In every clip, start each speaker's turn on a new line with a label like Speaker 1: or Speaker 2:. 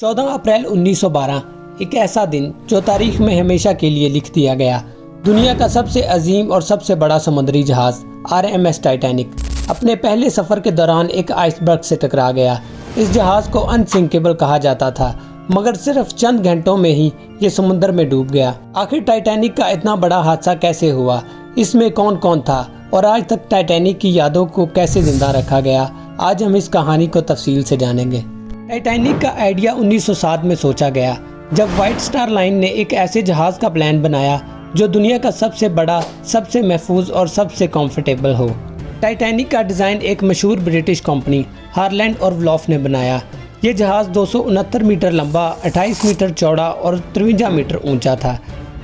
Speaker 1: 14 अप्रैल 1912 एक ऐसा दिन जो तारीख में हमेशा के लिए लिख दिया गया। दुनिया का सबसे अजीम और सबसे बड़ा समुद्री जहाज RMS टाइटैनिक अपने पहले सफ़र के दौरान एक आइसबर्ग से टकरा गया। इस जहाज को अनसिंकेबल कहा जाता था, मगर सिर्फ चंद घंटों में ही ये समुद्र में डूब गया। आखिर टाइटैनिक का इतना बड़ा हादसा कैसे हुआ, इसमें कौन कौन था और आज तक टाइटैनिक की यादों को कैसे जिंदा रखा गया, आज हम इस कहानी को तफसील से जानेंगे। टाइटैनिक का आइडिया 1907 में सोचा गया, जब व्हाइट स्टार लाइन ने एक ऐसे जहाज़ का प्लान बनाया जो दुनिया का सबसे बड़ा, सबसे महफूज और सबसे कंफर्टेबल हो। टाइटैनिक का डिज़ाइन एक मशहूर ब्रिटिश कंपनी हारलैंड और वुल्फ ने बनाया। ये जहाज़ 269 मीटर लंबा, 28 मीटर चौड़ा और 53 मीटर ऊंचा था।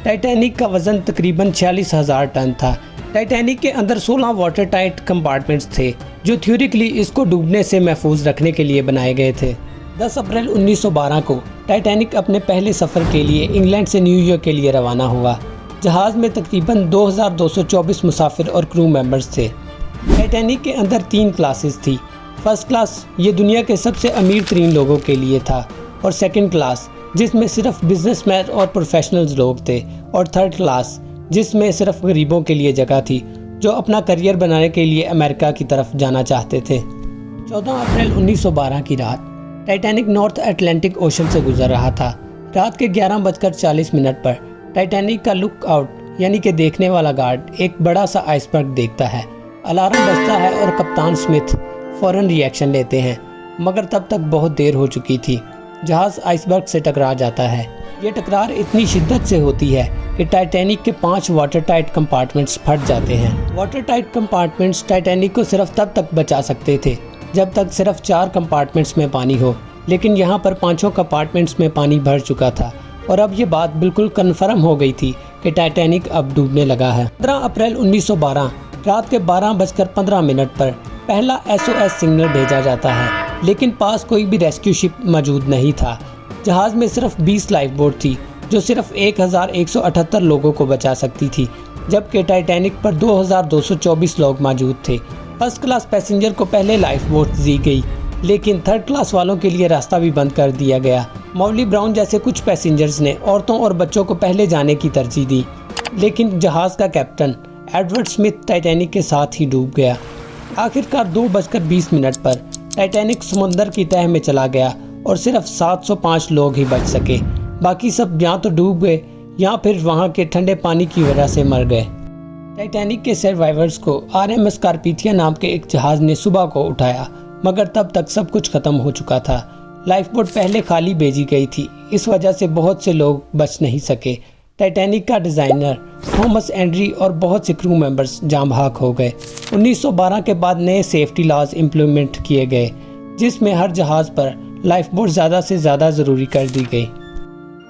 Speaker 1: टाइटैनिक का वज़न तकरीबन 46,000 टन था। टाइटैनिक के अंदर 16 वाटर टाइट कंपार्टमेंट्स थे, जो थ्योरिकली इसको डूबने से महफूज रखने के लिए बनाए गए थे। 10 अप्रैल 1912 को टाइटैनिक अपने पहले सफ़र के लिए इंग्लैंड से न्यूयॉर्क के लिए रवाना हुआ। जहाज़ में तकरीबन 2224 मुसाफिर और क्रू मेंबर्स थे। टाइटैनिक के अंदर 3 क्लासेस थी। फर्स्ट क्लास ये दुनिया के सबसे अमीर तरीन लोगों के लिए था, और सेकंड क्लास जिसमें सिर्फ बिजनेसमैन और प्रोफेशनल्स लोग थे, और थर्ड क्लास जिसमें सिर्फ गरीबों के लिए जगह थी जो अपना करियर बनाने के लिए अमेरिका की तरफ जाना चाहते थे। 14 अप्रैल 1912 की रात टाइटैनिक नॉर्थ अटलांटिक ओशन से गुजर रहा था। रात के 11:40 पर टाइटैनिक का लुक आउट यानी कि देखने वाला गार्ड एक बड़ा सा आइसबर्ग देखता है। अलार्म बजता है और कप्तान स्मिथ फौरन रिएक्शन लेते हैं, मगर तब तक बहुत देर हो चुकी थी। जहाज़ आइसबर्ग से टकरा जाता है। ये टकरार इतनी शिद्दत से होती है कि टाइटैनिक के 5 वाटर टाइट कंपार्टमेंट्स फट जाते हैं। वाटर टाइट कंपार्टमेंट्स टाइटैनिक को सिर्फ तब तक बचा सकते थे जब तक सिर्फ 4 कंपार्टमेंट्स में पानी हो, लेकिन यहाँ पर 5 कंपार्टमेंट्स में पानी भर चुका था, और अब ये बात बिल्कुल कन्फर्म हो गई थी कि टाइटैनिक अब डूबने लगा है। 15 अप्रैल 1912 रात के 12:15 पर पहला SOS सिग्नल भेजा जाता है, लेकिन पास कोई भी रेस्क्यू शिप मौजूद नहीं था। जहाज़ में सिर्फ 20 लाइफ बोट थी, जो सिर्फ 1178 लोगों को बचा सकती थी, जबकि टाइटैनिक पर 2224 लोग मौजूद थे। फर्स्ट क्लास पैसेंजर को पहले लाइफ बोट दी गई, लेकिन थर्ड क्लास वालों के लिए रास्ता भी बंद कर दिया गया। मौली ब्राउन जैसे कुछ पैसेंजर्स ने औरतों और बच्चों को पहले जाने की तरजीह दी, लेकिन जहाज़ का कैप्टन एडवर्ड स्मिथ टाइटैनिक के साथ ही डूब गया। आखिरकार 2:20 पर टाइटैनिक समुद्र की तह में चला गया और सिर्फ 705 लोग ही बच सके। बाकी सब या तो डूब गए या फिर वहाँ के ठंडे पानी की वजह से मर गए। टाइटैनिक के सर्वाइवर्स को RMS कार्पेथिया नाम के एक जहाज़ ने सुबह को उठाया, मगर तब तक सब कुछ खत्म हो चुका था। लाइफ बोट पहले खाली भेजी गई थी, इस वजह से बहुत से लोग बच नहीं सके। टाइटैनिक का डिज़ाइनर थॉमस एंड्री और बहुत से क्रू मेंबर्स जाँ बहक हो गए। 1912 के बाद नए सेफ्टी लॉज इम्प्लीमेंट किए गए, जिसमें हर जहाज़ पर लाइफ बोट ज़्यादा से ज़्यादा ज़रूरी कर दी गई।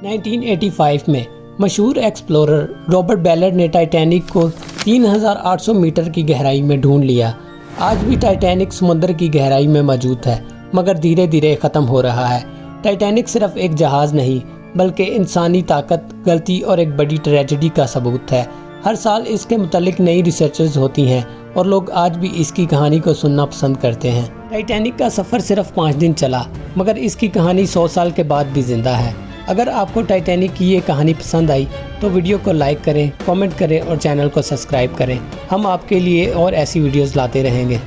Speaker 1: 1985 में मशहूर एक्सप्लोरर रॉबर्ट बेलर ने टाइटैनिक को 3800 मीटर की गहराई में ढूंढ लिया। आज भी टाइटैनिक समुद्र की गहराई में मौजूद है, मगर धीरे धीरे ख़त्म हो रहा है। टाइटैनिक सिर्फ एक जहाज़ नहीं, बल्कि इंसानी ताकत, गलती और एक बड़ी ट्रेजेडी का सबूत है। हर साल इसके मुतालिक नई रिसर्चेस होती हैं और लोग आज भी इसकी कहानी को सुनना पसंद करते हैं। टाइटैनिक का सफ़र सिर्फ 5 दिन चला, मगर इसकी कहानी 100 साल के बाद भी जिंदा है। अगर आपको टाइटैनिक की ये कहानी पसंद आई तो वीडियो को लाइक करें, कमेंट करें और चैनल को सब्सक्राइब करें। हम आपके लिए और ऐसी वीडियोस लाते रहेंगे।